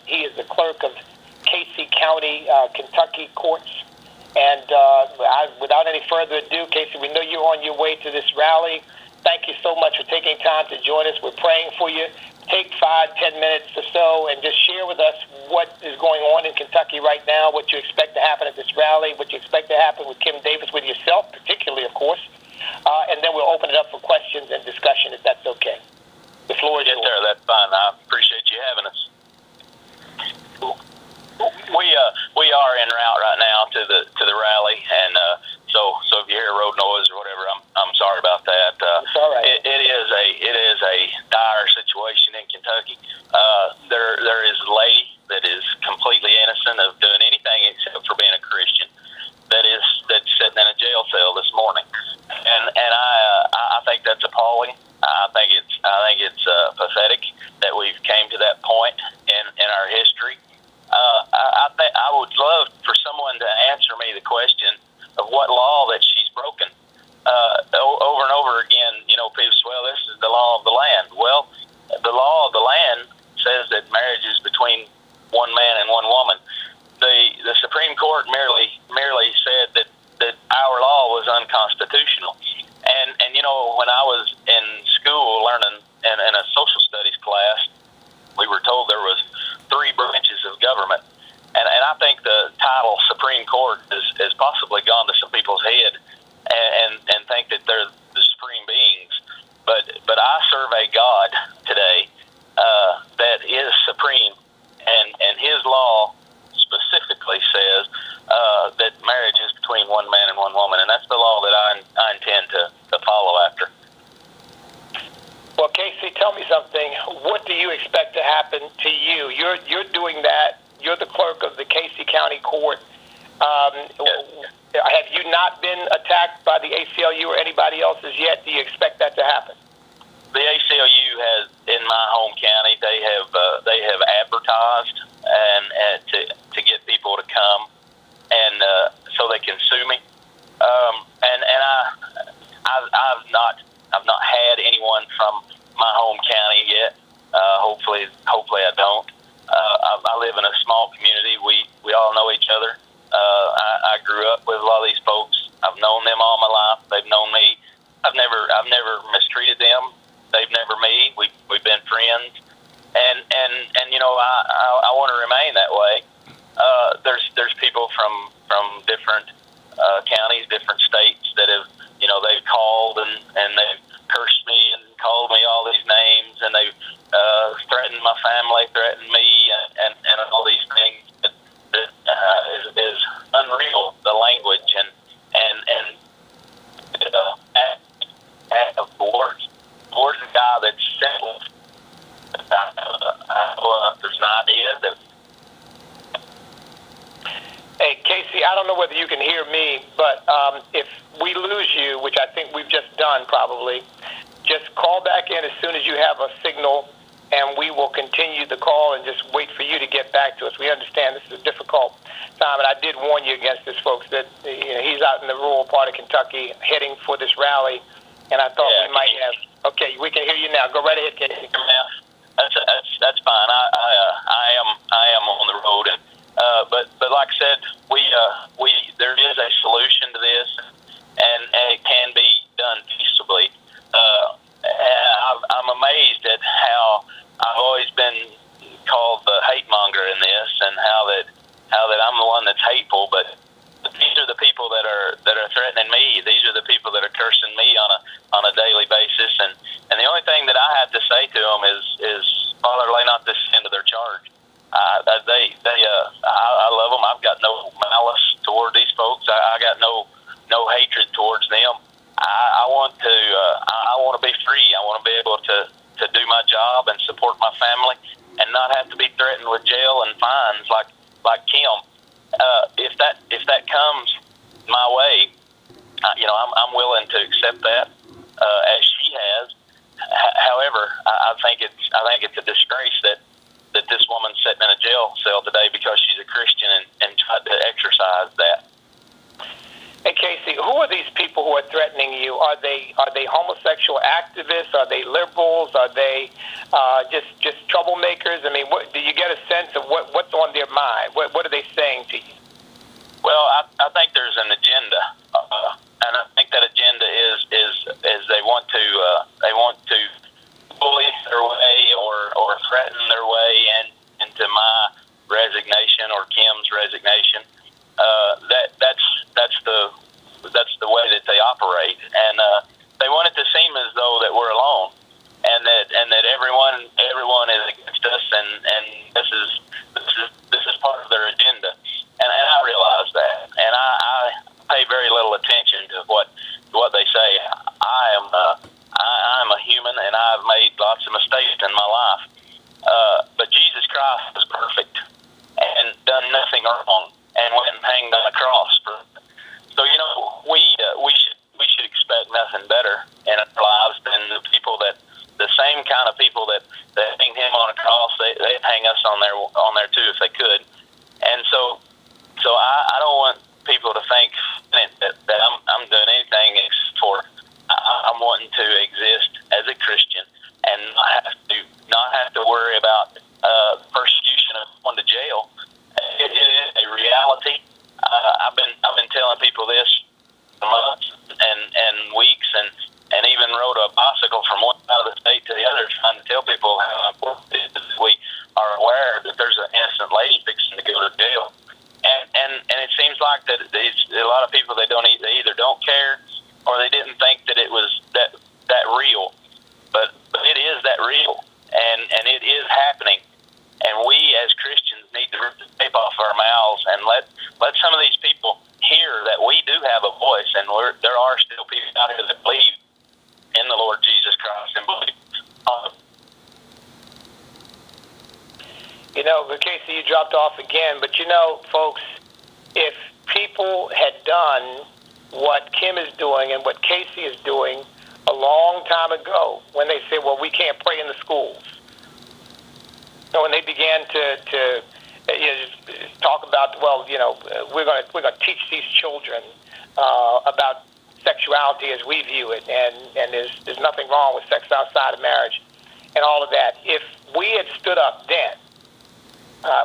He is the clerk of Casey County, Kentucky courts. And without any further ado, Casey, we know you're on your way to this rally. Thank you so much for taking time to join us. We're praying for you. Take 5-10 minutes or so and just share with us what is going on in Kentucky right now, what you expect to happen at this rally, what you expect to happen with Kim Davis, with yourself particularly, of course. And then we'll open it up for questions and discussion, if that's okay. The floor is yours. Yes, sir. That's fine. I appreciate you having us. We are en route right now to the rally, and so if you hear road noise or whatever, I'm sorry about that. It's all right. It is a dire situation in Kentucky. There is a lady that is completely innocent of doing anything except for being a Christian that's sitting in a jail cell this morning, and I think that's appalling. I think it's pathetic that we've came to that point in our history. I would love for someone to answer me the question of what law that she's broken. Over and over again, people say, well, this is the law of the land. Well, the law of the land says that marriage is between one man and one woman. The Supreme Court merely said that our law was unconstitutional. And when I was in school learning in a social studies class, we were told there was 3 branches of government. And I think the title Supreme Court has possibly gone to some people's head and think that they're the supreme beings. But I serve a God today that is supreme, and his law specifically says that marriage is between one man and one woman, and that's the law that I intend to follow after. Well, Casey, tell me something. What do you expect to happen to you? You're doing that. You're the clerk of the Casey County Court. Yes. Have you not been attacked by the ACLU or anybody else as yet? Do you expect that to happen? The ACLU has, in my home county, they have advertised and to get people to come, and so they can sue me. I've not had anyone from my home county yet. Hopefully I don't. I live in a small community. We all know each other. I grew up with a lot of these folks. I've known them all my life. They've known me. I've never mistreated them. They've never me. We've been friends, and I want to remain that way. There's people from different counties, different states that have they've called and they've cursed me and called me all these names, and they've threatened my family, threatened me, and all these things that is unreal. The language and towards the guy that's sentenced. There's an idea that. Hey, Casey, I don't know whether you can hear me, but if we lose you, which I think we've just done probably, just call back in as soon as you have a signal, and we will continue the call and just wait for you to get back to us. We understand this is a difficult time, and I did warn you against this, folks, that he's out in the rural part of Kentucky heading for this rally, and I thought we might have. Okay, we can hear you now. Go right ahead, Casey. That's fine. I am on the road, and but like I said, there is a solution to this, and it can be done peaceably. I'm amazed at how I've always been called the hatemonger in this, and how that I'm the one that's hateful, but these are the people that are threatening me. These are the people that are cursing me on a daily basis, and the only thing that I have to say to them is Father, lay not this sin to their charge. I love them. I've got no malice toward these folks. I got no hatred towards them. I want to be free. I want to be able to do my job and support my family, and not have to be threatened with jail and fines like Kim. If that comes my way, I'm willing to accept that as she has. However, I think it's a disgrace that this woman's sitting in a jail cell today because she's a Christian and tried to exercise that. Hey, Casey, who are these people who are threatening you? Are they homosexual activists? Are they liberals? Are they just troublemakers? I mean, do you get a a sense of what's on their mind? What are they saying to you? Well, I think there's an agenda, and I think that agenda is they want to bully their way or threaten their way into my resignation or Kim's resignation. That's the way that they operate, and they want it to seem as though that we're alone, and that everyone is against us, and this is part of their agenda, and I realize that, and I pay very little attention to what they say. I'm a human, and I've made lots of mistakes in my life, but Jesus Christ was perfect and done nothing wrong, and went and hanged on a cross for. So we should expect nothing better in our lives than the same kind of people that hanged him on a cross. They'd hang us on there too if they could. And so I don't want people to think that I'm doing anything except for I'm wanting to exist as a Christian and not have to worry about persecution of going to jail. It is a reality. I've been telling people this for months and weeks, and even rode a bicycle from one side of the state to the other, trying to tell people how important it is that we are aware that there's an innocent lady fixing to go to jail, and it seems like that a lot of people they either don't care or they didn't think that it was that real, but it is that real, and it is happening. And we as Christians need to rip the tape off our mouths and let some of these people hear that we do have a voice, and there are still people out here that believe in the Lord Jesus Christ and believe. Casey, you dropped off again, but folks, if people had done what Kim is doing and what Casey is doing a long time ago, when they said, well, we can't pray in the schools, when they began to talk about, we're going to teach these children about sexuality as we view it, and there's nothing wrong with sex outside of marriage, and all of that. If we had stood up then,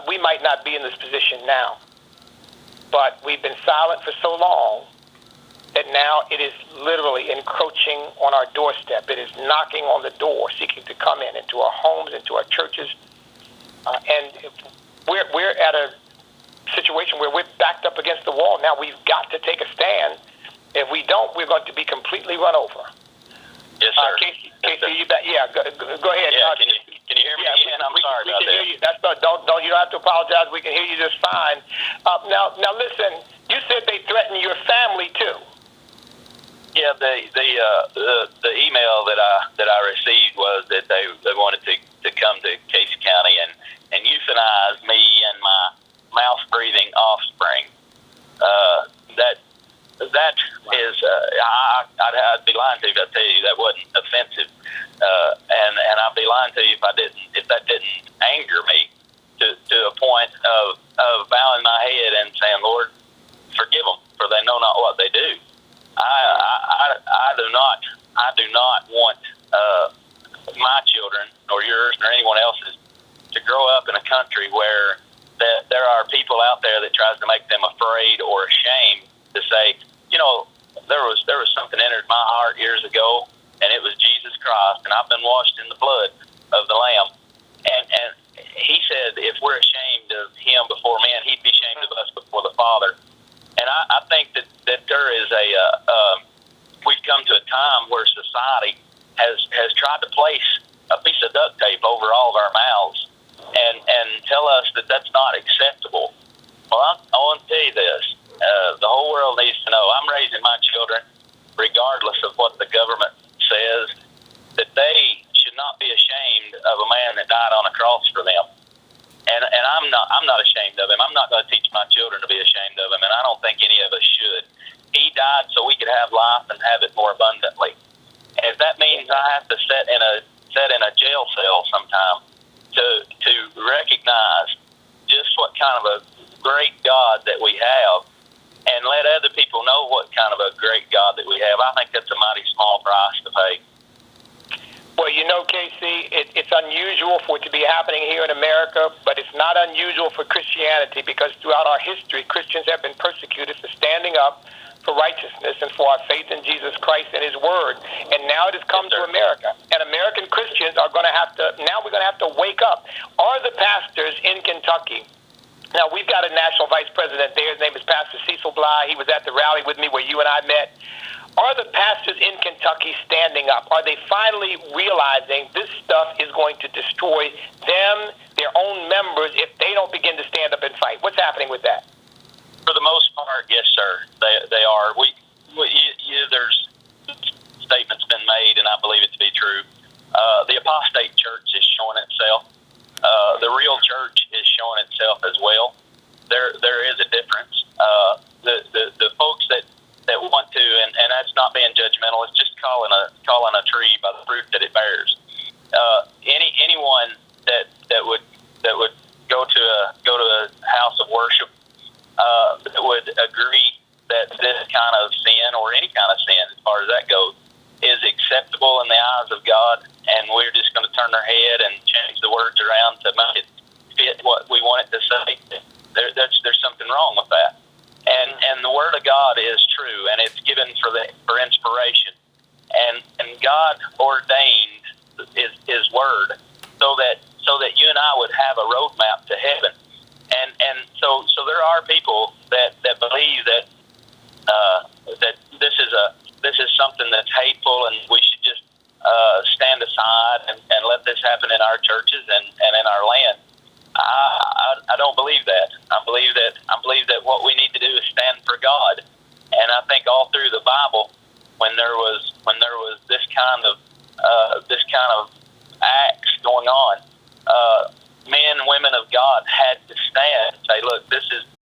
we might not be in this position now. But we've been silent for so long that now it is literally encroaching on our doorstep. It is knocking on the door, seeking to come into our homes, into our churches. And we're at a situation where we're backed up against the wall. Now we've got to take a stand. If we don't, we're going to be completely run over. Yes, sir. Casey, you bet. Yeah, go ahead. Yeah, can you hear me again? I'm sorry about that. Hear you. Don't you don't have to apologize. We can hear you just fine. Now listen. You said they threatened your family too. Yeah, the email that I received was that they wanted to come to Casey County and euthanize me and my mouth breathing offspring. That is I'd be lying to you if I tell you that wasn't offensive, and I'd be lying to you if that didn't anger me to a point of bowing my head and saying, Lord, forgive them, for they know not what they do. I do not want my children or yours or anyone else's to grow up in a country where there are people out there that tries to make them afraid or ashamed to say, there was something entered my heart years ago, and it was Jesus Christ, and I've been washed in the blood of the Lamb. And he said if we're ashamed of him before man, he'd be ashamed of us before the Father. And I think that there is we've come to a time where society has tried to place a piece of duct tape over all of our mouths and tell us that that's not acceptable. Well, I want to tell you this. The whole world needs to know I'm raising my children, regardless of what the government says, that they should not be ashamed of a man that died on a cross for them. And I'm not ashamed of him. I'm not going to teach my children to be ashamed of him, and I don't think any of us should. He died so we could have life and have it more abundantly. And if that means I have to sit in a jail cell sometime to recognize just what kind of a great God that we have, and let other people know what kind of a great God that we have, I think that's a mighty small price to pay. Well, Casey, it's unusual for it to be happening here in America, but it's not unusual for Christianity, because throughout our history, Christians have been persecuted for standing up for righteousness and for our faith in Jesus Christ and His Word. And now it has come to America. And American Christians are going to have to, now we're going to have to wake up. Are the pastors in Kentucky? Now, we've got a national vice president there. His name is Pastor Cecil Bly. He was at the rally with me where you and I met. Are the pastors in Kentucky standing up? Are they finally realizing this stuff is going to destroy them, their own members, if they don't begin to stand up and fight? What's happening with that? For the most part, yes, sir. They are. There's statements been made, and I believe it to be true. The apostate church is showing itself. The real church is showing itself as well. There is a difference. The folks that want to, and that's not being judgmental. It's just calling a tree by the fruit that it bears. Anyone that would go to a house of worship that would agree that this kind of sin, or any kind of sin, as far as that goes, is acceptable in the eyes of God, and we're just going to turn our head and change the words around to make it fit what we want it to say. There's something wrong with that. And the Word of God is true, and it's given for inspiration. And God ordained His Word so that you and I would have a roadmap to heaven. And so there are people that believe that this is something that's hateful, and we should just stand aside and let this happen in our churches and in our land. I don't believe that. I believe that what we need to do is stand for God. And I think all through the Bible, when there was this kind of acts going on, men and women of God had to stand and say, look, this is